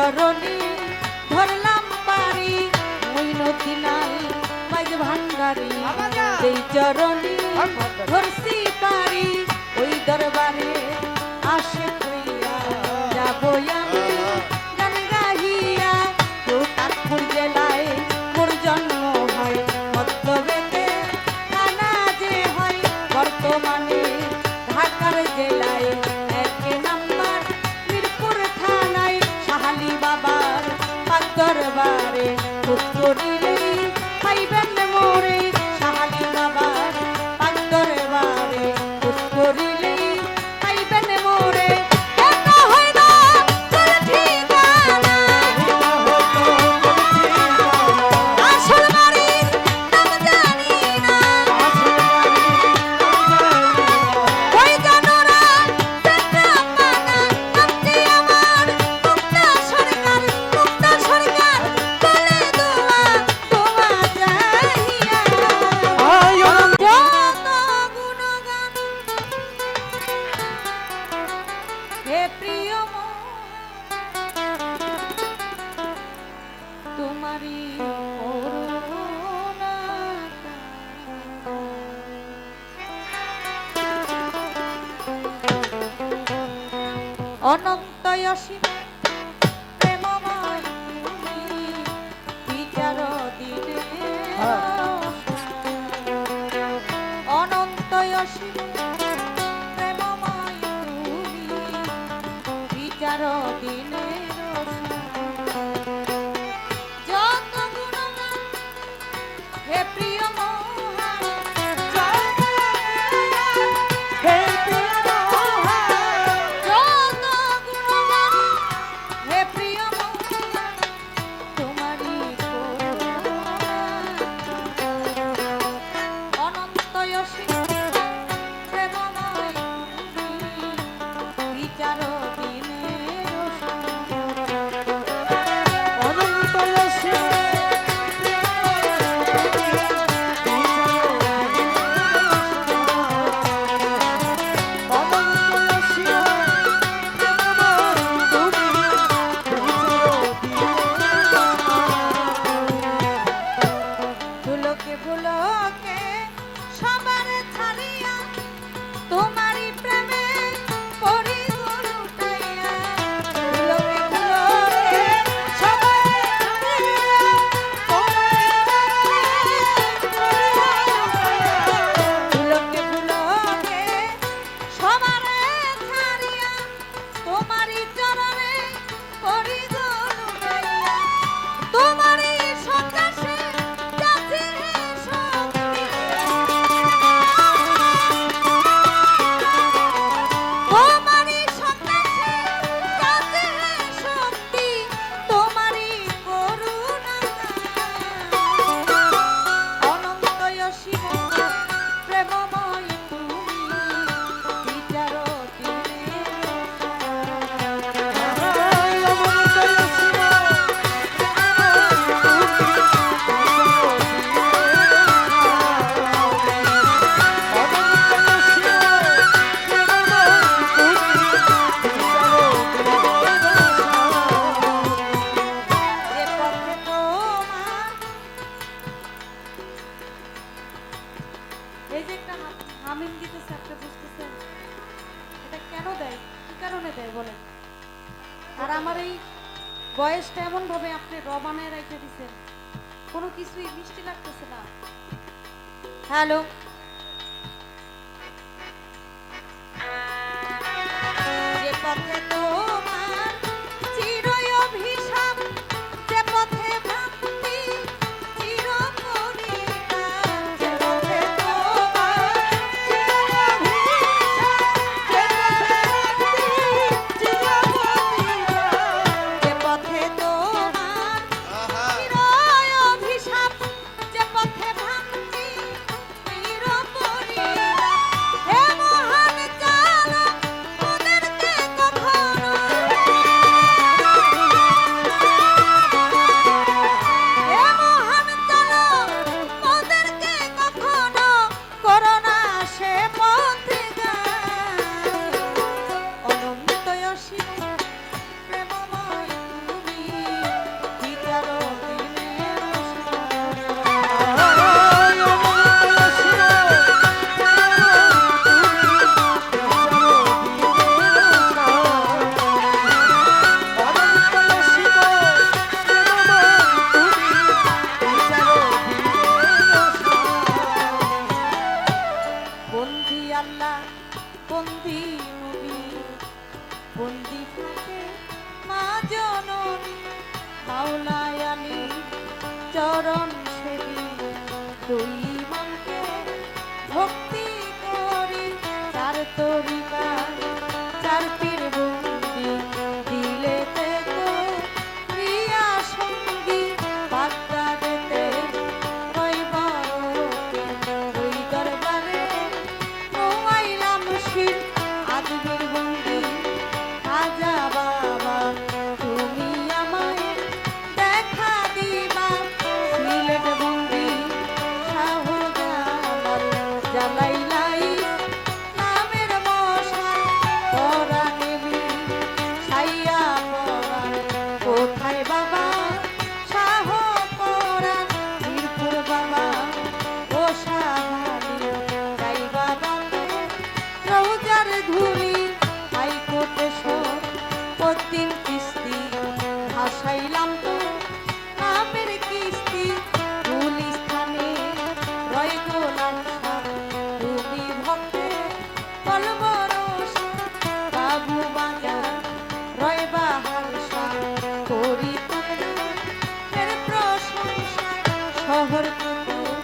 চরণে ধরলাম পারি ওই নদীলাল মাঝ ভান্ডারি এই চরণে ধরছি পারি ওই দরবারে আসে হইয়া যাবো আমি গান গাহিয়া তাজপুর জেলায় মোর জন্ম হয় মতলবেতে থানা যে হয় বর্তমানে ঢাকার জেলায় এক নাম্বার মিরপুর থানায় সাহালি বাবার পাক দরবারে খোঁজ করিলেই পাইবেন মোরে সাহালি বাবার পাক দরবারে খোঁজ করিলেই পাইবেন মোরে অনন্ত অসীম প্রেমময় তুমি বিচার দিনে অনন্ত অসীম প্রেমময় তুমি বিচার দিনে যত গুণগান হে প্রিয় আর আমার এই বয়সটা এমন ভাবে আপনি রবানায় রেখে দিয়েছেন কোনো কিছুই মিষ্টি লাগতেছে না। হ্যালো যে পথে তোমার চির অভিশাপ যে পথে ভক্তি চির পরিণাম যে পথে তোমার চির অভিশাপ যে পথে ভক্তি চির পরিণাম যে পথে তোমার চির অভিশাপ যে পথে ভক্তি চির বন্দি নবী বন্দি থাকে মা জননী মাওলায় আলী চরণ সেবী দুই মনকে ভক্তি করি চার তরিকার চার পীর বন্দি দিলেতে তো প্রিয়া সঙ্গী বাগদাদেতে ওই বড়কে ওই দরবারে নোয়াইলাম শির আদবির বন্দি খাজা বাবা তুমি আমায় দেখা দিবা সিলেট বন্দি শাহজালাল জ্বালাইলাই নামের মশাল পরা নেবি ছাইয়া পরাণ কোথায় বাবা শাহ পরাণ মিরপুর বাবা ও শাহালি যাই বাবা রৌজার ধুলি হাইকোর্টে সর প্রতিদিন কিস্তি ভাসাইলাম তো নামের কিস্তি গুলিস্থানে রয় গোলাম শাহ তুমি ভক্তে কলবরসা বাবু বাজার রয় বাহার শাহ করি তোমার প্রশংসা শহর কুতুব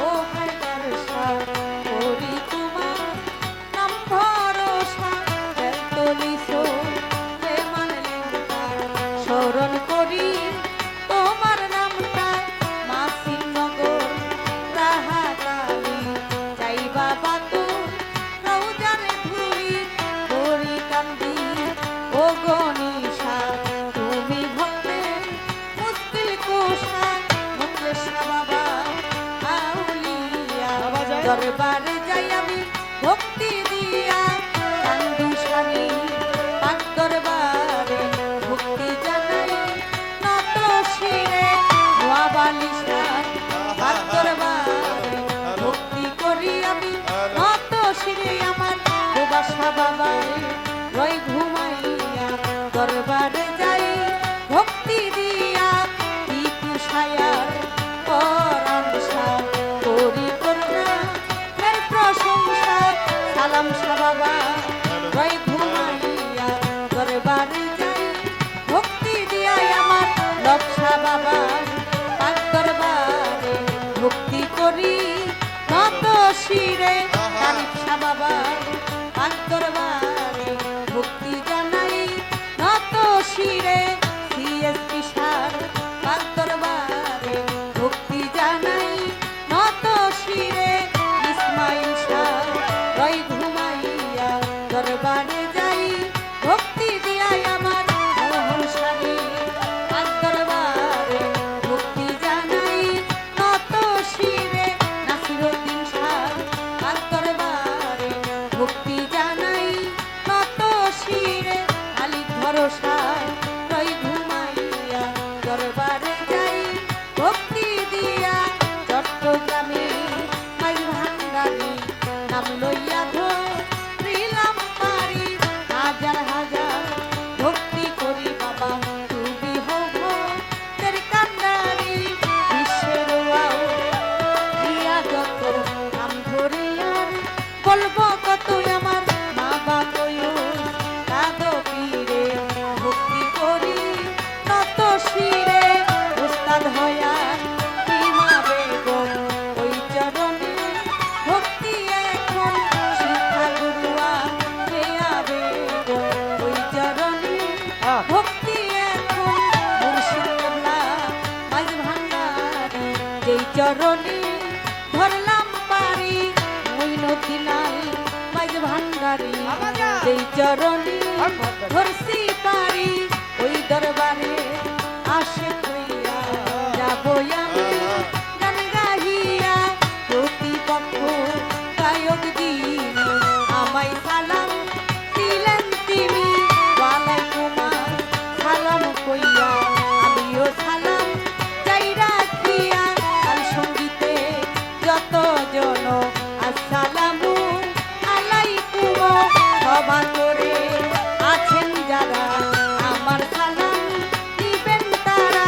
ও হায়দার শাহ করি তোমার নাম ভরসা বেলতলি সো স্মরণ করি তোমার নামটা মাসিমনগর রাহাতালি যাই বাবা তো রৌজার ধুলি করি কান্দি ও গনিশা তুমি ভক্তে মুশকিল কোষা মুখলেশা বাবা আউলিয়া দরবারে যাই আমি ভক্তি দিয়া কান্দু স্বামী পাক দরবারে ভক্তি জানাই নত শিরে নোয়াবালিশা পাক দরবারে ভক্তি করি আমি নত শিরে আমার বাসা বাবারে রয় ঘুমাইয়া দরবারে যাই ভক্তি দিয়া টিপু সায়ার পরামশা করি করুণা এর প্রশংসা সালাম শাহ বাবা রয় ঘুমাইয়া দরবারে যাই ভক্তি দিয়াই আমার লক্ষা বাবা পাক দরবারে ভক্তি করি নত শিরে তারিফ শাহ বাবা পাক দরবারে ভক্তি জানাই নত শিরে সিএসপি শাহ পাক দরবারে ভক্তি জানাই নত শিরে ইসমাইল শাহ রয় ঘুমাইয়া দরবারে যাই ভক্তি দিয়াই আমার মোহন শাহী পাক দরবারে ভক্তি জানাই নত শিরে নাসিরউদ্দিন শাহ পাক দরবারে ভক্তি জানাই নত শিরে আলী ভরসা রয় ঘুমাইয়া দরবারে যাই ভক্তি দিয়া চট্টগ্রামে মাই ভান্ডারি নাম লইয়া ধরিলাম পারি হাজার হাজার ভক্তি করি বাবা তুমি হব তের কান্ডারি বিশ্বের ওয়াও দিয়া যত নাম ধরে আর বলবো কত আমার মা বাপয়ো কাদ পীরে ভক্তি করি নত শিরে উস্তাদ হয়া ইমা বেগম ওই চরণে ভক্তি এখন শিক্ষা গুরুয়া হেয়া বেগম ওই চরণে ভক্তি এখন মুর্শিদ কেবলা মাঝ ভান্ডারি যেই চরণে ধরলাম পারি মইনুদ্দিনাল মাঝ ভান্ডারি যেই চরণে ধরছি পারি ওই দরবারে আসে কইয়া যাবো আমি গান গাহিয়া প্রতিপক্ষ গায়ক দিন আমায় সালাম দিলেন তিনি ওয়ালাইকুম সালাম কইয়া আমিও সালাম চাই রাখিয়া আর সঙ্গীতে যত জন আসসালামু আলাইকুম সভা করে আছেন যারা আমার সালাম দিবেন তারা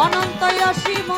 অনন্ত অসীম